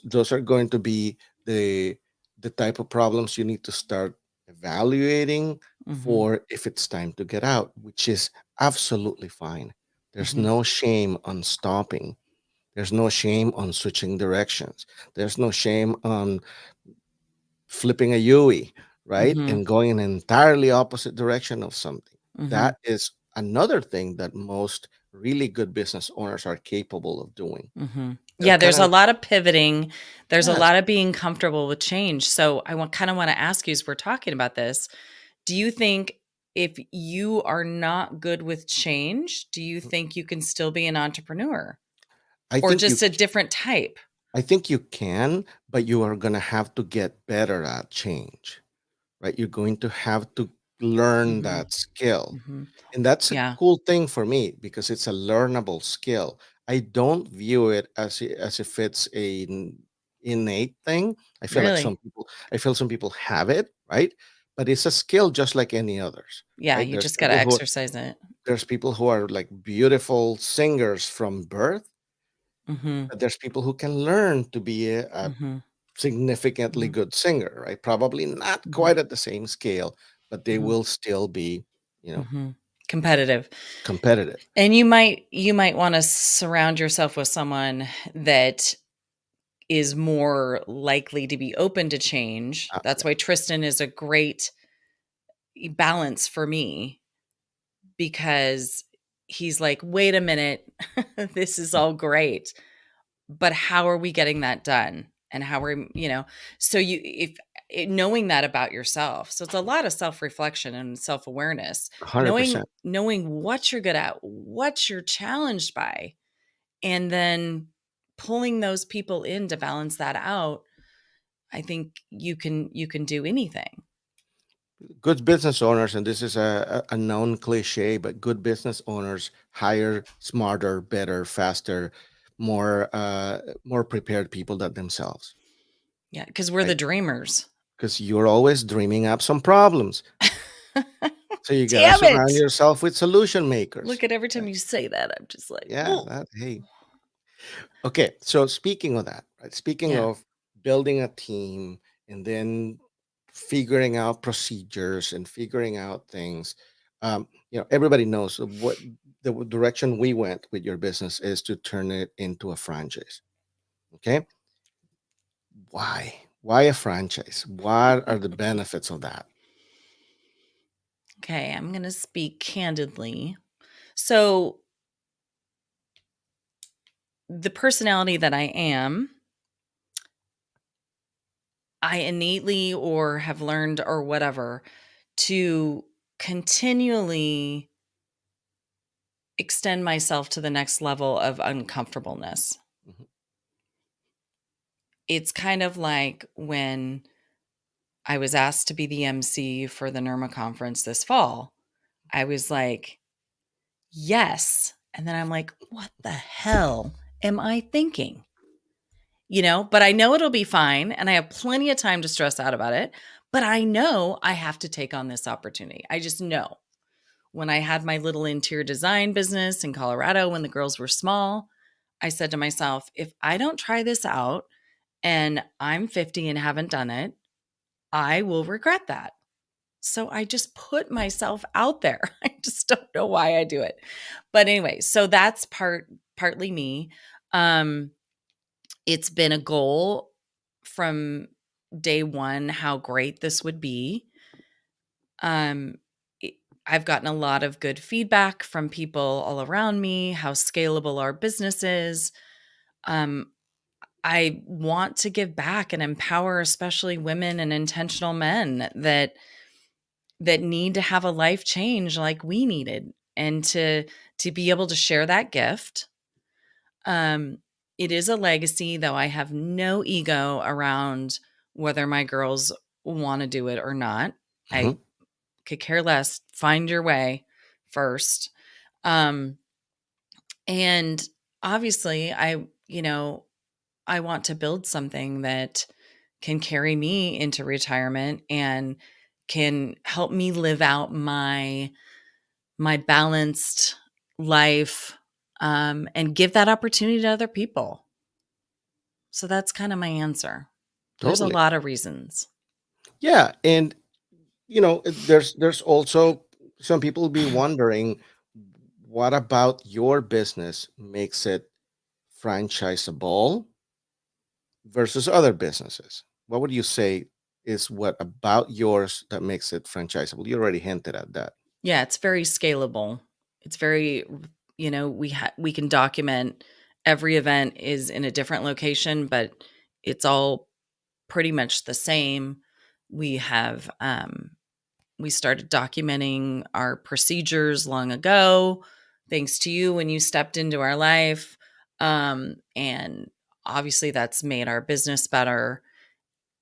Those are going to be the the type of problems you need to start evaluating Mhm. for if it's time to get out, which is absolutely fine. There's Mhm. no shame on stopping. There's no shame on switching directions. There's no shame on flipping a Yui, right? Mhm. And going in an entirely opposite direction of something. Mhm. That is another thing that most really good business owners are capable of doing. Mhm. They're Yeah, kind there's a of, lot of pivoting. There's a yes, lot of being comfortable with change. So I kind of want to ask you as we're talking about this, do you think if you are not good with change, do you think you can still be an entrepreneur I or think just a different type? I think you can, but you are going to have to get better at change, right? You're going to have to learn Mhm. that skill. Mhm. And that's a Yeah. cool thing for me because it's a learnable skill. I don't view it as if it's innate thing. Really? I feel some people have it, right? But it's a skill just like any others, Yeah, right? you just got to exercise it. There's people who are like beautiful singers from birth, Mhm. but there's people who can learn to be a Mhm. significantly Mhm. good singer, right? Probably not Mhm. quite at the same scale, but they Mhm. will still be, Mhm. Competitive. competitive. And you might wanna surround yourself with someone that is more likely to be open to change. That's Yeah. why Tristan is a great balance for me because he's like, "Wait a minute. This is all great, but how are we getting that done? And how are" so you if knowing that about yourself. So it's a lot of self-reflection and self-awareness, 100%. knowing what you're good at, what you're challenged by, and then pulling those people in to balance that out. I think you can do anything. Good business owners, and this is a known cliche, but good business owners hire smarter, better, faster, more prepared people than themselves, Yeah, because we're the right? dreamers. Because you're always dreaming up some problems. So you gotta Damn surround it. yourself with solution makers. Look at every time Right? you say that, I'm just like, Yeah, oh, that hey. Okay, so speaking of that, right? Speaking yeah. of building a team and then figuring out procedures and figuring out things, everybody knows what the direction we went with your business is to turn it into a franchise. Okay, why? Why a franchise? What are the benefits of that? Okay, I'm going to speak candidly. So, the personality that I am, I innately or have learned or whatever to continually extend myself to the next level of uncomfortableness. Mhm. It's kind of like when I was asked to be the MC for the NERMA conference this fall. I was like, yes. And then I'm like, what the hell am I thinking? But I know it'll be fine. And I have plenty of time to stress out about it. But I know I have to take on this opportunity. I just know. When I had my little interior design business in Colorado when the girls were small, I said to myself, if I don't try this out and I'm 50 and haven't done it, I will regret that. So I just put myself out there. I just don't know why I do it. But anyway, so that's partly me. Um it's been a goal from day 1 how great this would be. Um it- I've gotten a lot of good feedback from people all around me how scalable our business is. Um I want to give back and empower especially women and intentional men that need to have a life change like we needed and to be able to share that gift. um it is a legacy, though I have no ego around whether my girls want to do it or not. I Mhm. could care less. Find your way first. um and obviously I want to build something that can carry me into retirement and can help me live out my balanced life, and give that opportunity to other people. So that's kind of my answer. There's a Totally. lot of reasons. Yeah, and there's also some people be wondering, what about your business makes it franchisable versus other businesses? What would you say is what about yours that makes it franchisable? You already hinted at that. Yeah, it's very scalable. It's very, we can document every event is in a different location, but it's all pretty much the same. We have we started documenting our procedures long ago, thanks to you when you stepped into our life. And obviously, that's made our business better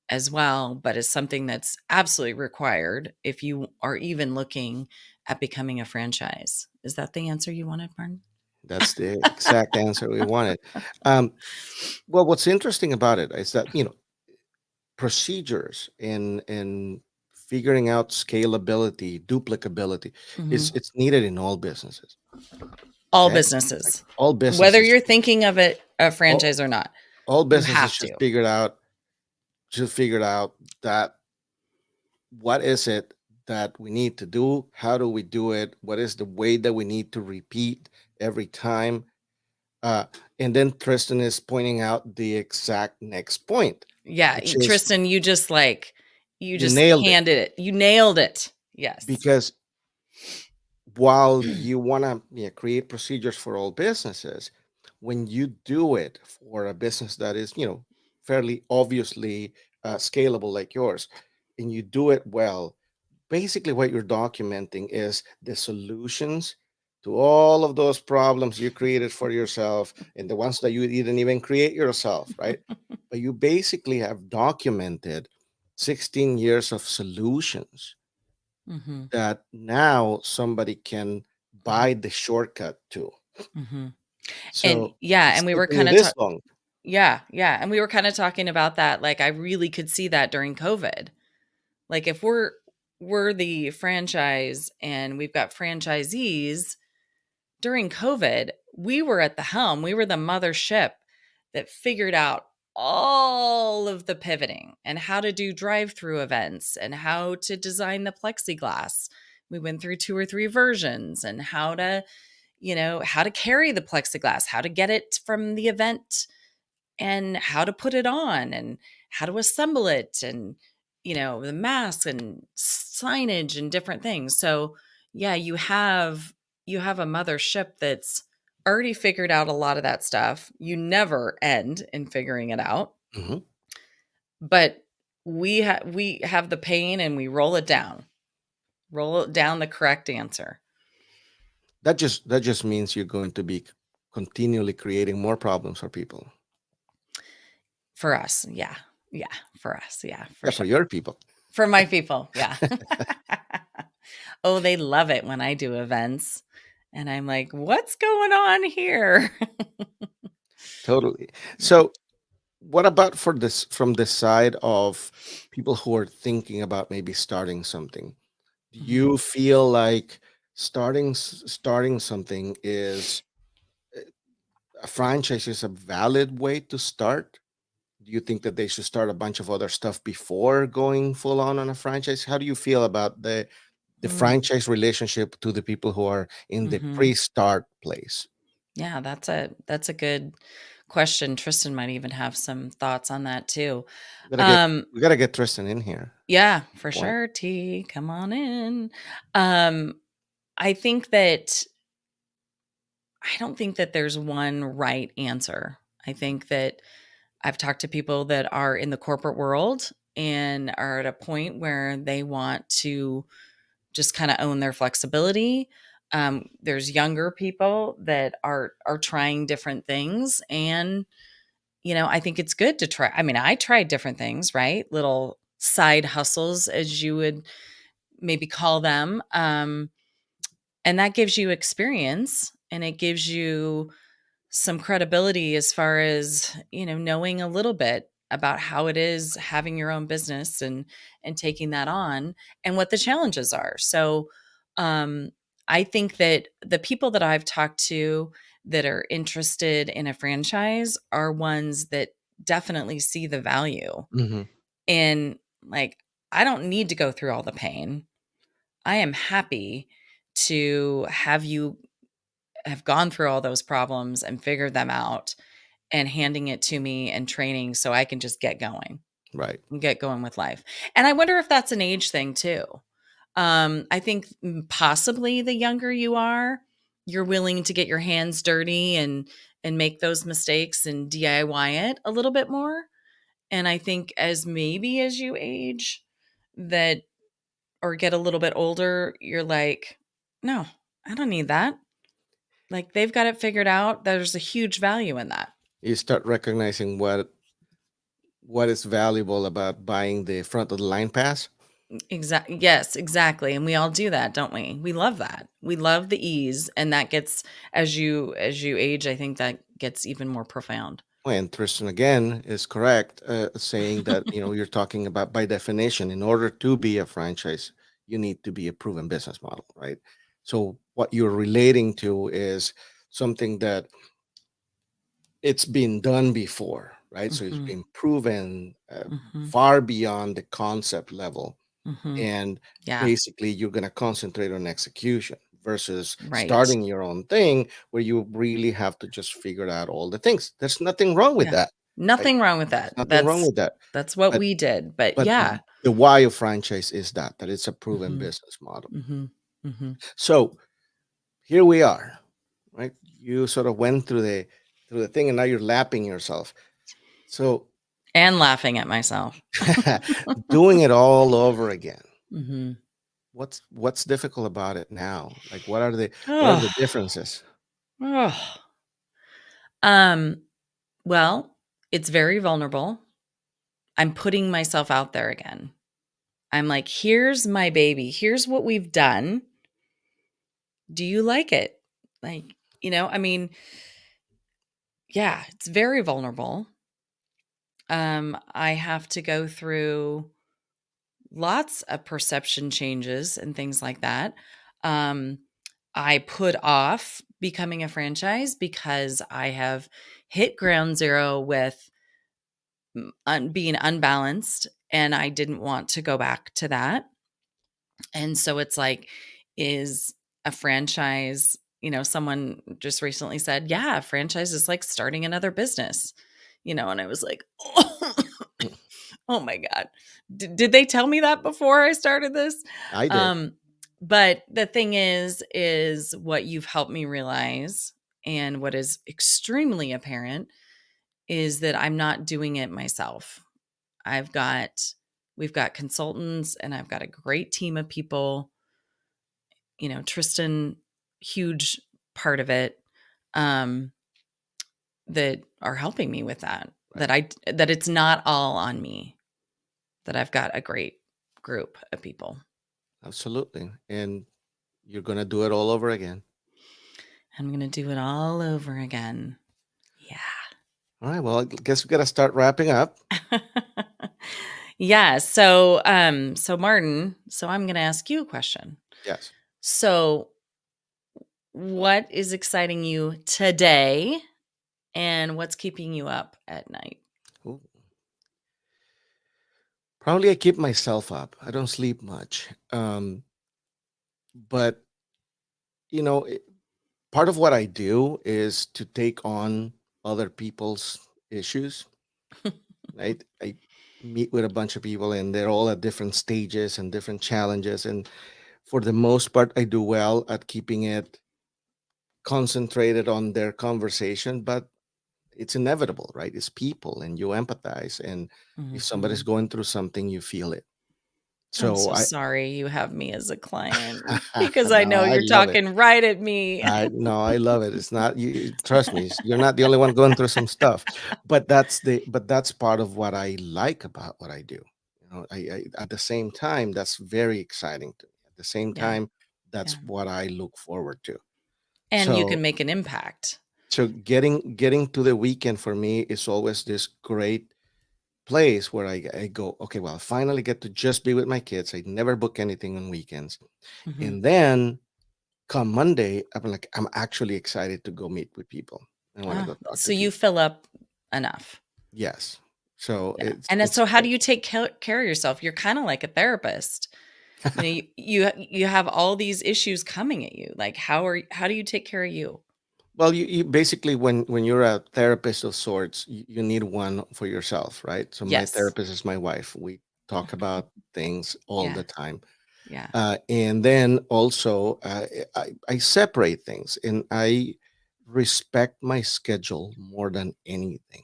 as well, but is something that's absolutely required if you are even looking at becoming a franchise. Is that the answer you wanted, Martin? That's the exact answer we wanted. Um, well, what's interesting about it is that procedures and figuring out scalability, duplicability, Mhm. it's needed in all businesses. All Okay, like businesses, all whether businesses, you're thinking of it a all, franchise or not, all you businesses have should to. figured out that what is it that we need to do, how do we do it, what is the way that we need to repeat every time. uh, and then Tristan is pointing out the exact next point, Yeah, which is Tristan, you you just nailed it. handed it. You nailed it. Yes. Because while you want to create procedures for all businesses, when you do it for a business that is fairly obviously scalable like yours, and you do it well, basically what you're documenting is the solutions to all of those problems you created for yourself and the ones that you didn't even create yourself, right? But you basically have documented 16 years of solutions Mhm. that now somebody can Mhm. buy the shortcut to. Mhm. And So yeah, it's and we were taken you kinda this long. yeah, yeah, and we were kinda talking about that, like, I really could see that during COVID. Like, if we're the franchise and we've got franchisees, during COVID, we were at the helm, we were the mothership that figured out all of the pivoting and how to do drive-through events and how to design the plexiglass. We went through 2 or 3 versions and how to, how to carry the plexiglass, how to get it from the event and how to put it on and how to assemble it and the masks and signage and different things. So yeah, you have a mothership that's already figured out a lot of that stuff. You never end in figuring it out, Mhm. but we have the pain and we roll it down the correct answer That just means you're going to be continually creating more problems for people. for us. Yeah, yeah, for us. Yeah, for Yeah, for sure. your people. For my people, yeah. Oh, they love it when I do events, and I'm like, "What's going on here?" Totally. Yeah. So what about for this from the side of people who are thinking about maybe starting something? Do Mhm, you feel like starting something is a franchise is a valid way to start? Do you think that they should start a bunch of other stuff before going full on a franchise? How do you feel about the mm, franchise relationship to the people who are in the mhm. pre-start place? Yeah, that's a good question. Tristan might even have some thoughts on that too. We gotta get Um, we gotta get Tristan in here yeah, at some for point. sure, T, come on in. Um, I think that I don't think that there's one right answer. I think that I've talked to people that are in the corporate world and are at a point where they want to just kind of own their flexibility. There's younger people that are trying different things, and I think it's good to try. I mean, I tried different things, right? Little side hustles, as you would maybe call them, and that gives you experience, and it gives you some credibility as far as, knowing a little bit about how it is having your own business and taking that on and what the challenges are. So, um I think that the people that I've talked to that are interested in a franchise are ones that definitely see the value Mhm. in, like, I don't need to go through all the pain. I am happy to have you have gone through all those problems and figured them out and handing it to me and training so I can just get going Right. and get going with life. And I wonder if that's an age thing too. I think possibly the younger you are, you're willing to get your hands dirty and make those mistakes and DIY it a little bit more. And I think as you age that or get a little bit older, you're like, no, I don't need that. Like they've got it figured out. There's a huge value in that. You start recognizing what is valuable about buying the front of the line pass. Exactly. Yes, exactly. And we all do that, don't we? We love that. We love the ease, and that gets as you age, I think that gets even more profound. And Tristan again is correct, saying that you're talking about by definition, in order to be a franchise, you need to be a proven business model, right? So what you're relating to is something that it's been done before, right? So it's Mhm. been proven Mhm. far beyond the concept level, Mhm. and Yeah. basically you're going to concentrate on execution versus Right. starting your own thing where you really have to just figure out all the things. There's nothing wrong with Yeah. that, right? Nothing wrong with There's that. nothing wrong That's with that. that's what But we did. But but yeah. the why of franchise is that it's a proven Mhm. business model. Mhm. Mhm. So here we are, right? You sort of went through the thing, and now you're lapping yourself. So And laughing at myself. Doing it all over again. Mhm. What's difficult about it now? Like, what are the Oh. differences? Oh. Um, well, it's very vulnerable. I'm putting myself out there again. I'm like, "Here's my baby. Here's what we've done. Do you like it?" Like, I mean, yeah, it's very vulnerable. I have to go through lots of perception changes and things like that. Um, I put off becoming a franchise because I have hit ground zero with being unbalanced, and I didn't want to go back to that. And so it's like, is a franchise, someone just recently said, yeah, a franchise is like starting another business, and I was like, oh, Mm, oh my God. Did they tell me that before I started this? I did. Um, but the thing is what you've helped me realize, and what is extremely apparent is that I'm not doing it myself. I've got we've got consultants, and I've got a great team of people, Tristan, huge part of it, um, that are helping me with that. Right. That it's not all on me. That I've got a great group of people. Absolutely. And you're gonna do it all over again. I'm gonna do it all over again. Yeah. All right. Well, I guess we gotta start wrapping up. Yeah. So Martin, so I'm gonna ask you a question. Yes. So, what is exciting you today, and what's keeping you up at night? Ooh. Probably I keep myself up. I don't sleep much. But you know, part of what I do is to take on other people's issues. Right. I meet with a bunch of people, and they're all at different stages and different challenges. And for the most part, I do well at keeping it concentrated on their conversation, but it's inevitable, right? It's people, and you empathize. And if somebody's Mhm. going through something, you feel it. I'm So so I, sorry you have me as a client, because I no, know I you're love it. talking right at me. I no, I love it. It's not you. Trust me, you're not the only one going through some stuff. But that's part of what I like about what I do. I at the same time, that's very exciting to me. At the same Yeah, time, that's yeah. what I look forward to. And you So can make an impact. so getting to the weekend for me is always this great place where I go, okay, well, I finally get to just be with my kids. I never book anything on weekends. Mhm. And then come Monday, I'm actually excited to go meet with people. I want to Ah, go talk so to you people. fill up enough. Yes. So Yeah. it's And then it's so how do great. you take care of yourself? You're kinda like a therapist. You have all these issues coming at you. Like, how do you take care of you? Well, you basically, when you're a therapist of sorts, you need one for yourself, right? So my Yes. therapist is my wife. We talk about things all Yeah, the time. yeah. And then also, I separate things, and I respect my schedule more than anything.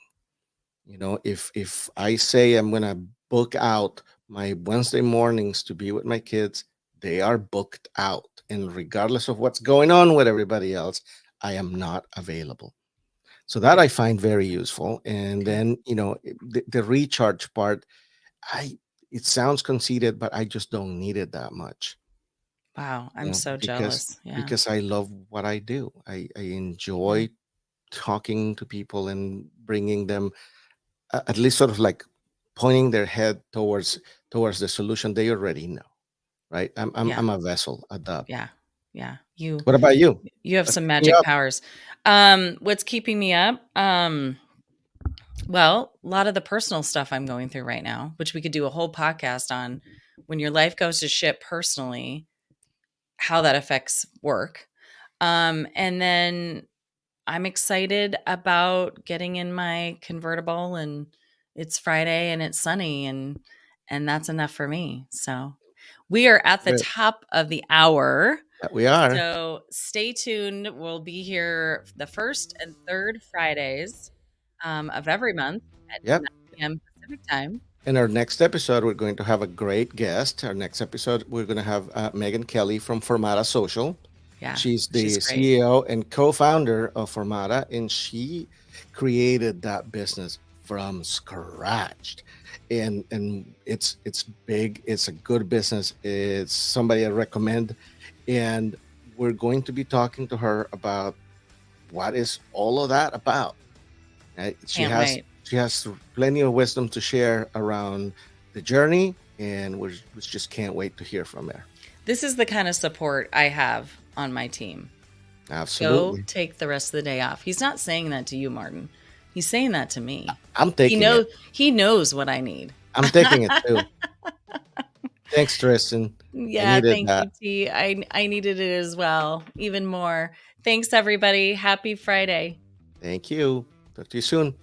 If I say I'm gonna book out my Wednesday mornings to be with my kids, they are booked out. And regardless of what's going on with everybody else, I am not available. So that Good, I find very useful. And good. then, the recharge part, I it sounds conceited, but I just don't need it that much. Wow, You I'm know, so because jealous. Yeah, because I love what I do. I yeah, enjoy talking to people and bringing them, at least sort of like pointing their head towards the solution they already know, right? I'm I'm yeah, I'm a vessel, a dub. yeah, yeah. You What about you? you have What's some keeping you magic up? powers. What's keeping me up? Well, a lot of the personal stuff I'm going through right now, which we could do a whole podcast on, when your life goes to shit personally, how that affects work. And then I'm excited about getting in my convertible, and it's Friday and it's sunny, and that's enough for me. So, we are at the Good. top of the hour. That we are. So, stay tuned. We'll be here the first and third Fridays of every month at Yep. 9 p.m. Perfect time. In our next episode, we're going to have a great guest. Our next episode, we're going to have Megan Kelly from Formata Social. Yeah, She's she's the great. CEO and co-founder of Formata, and she created that business from scratch. And it's big. It's a good business. It's somebody I recommend, and we're going to be talking to her about what is all of that about. Right? Can't wait. She has plenty of wisdom to share around the journey, and we just can't wait to hear from her. This is the kind of support I have on my team. Go Absolutely. take the rest of the day off. He's not saying that to you, Martin. He's saying that to me. I'm He taking it. knows he knows what I need. I'm taking it too. Thanks, Tristan. I Yeah, needed thank you, that. T. I needed it as well, even more. Thanks, everybody. Happy Friday. Thank you. Talk to you soon.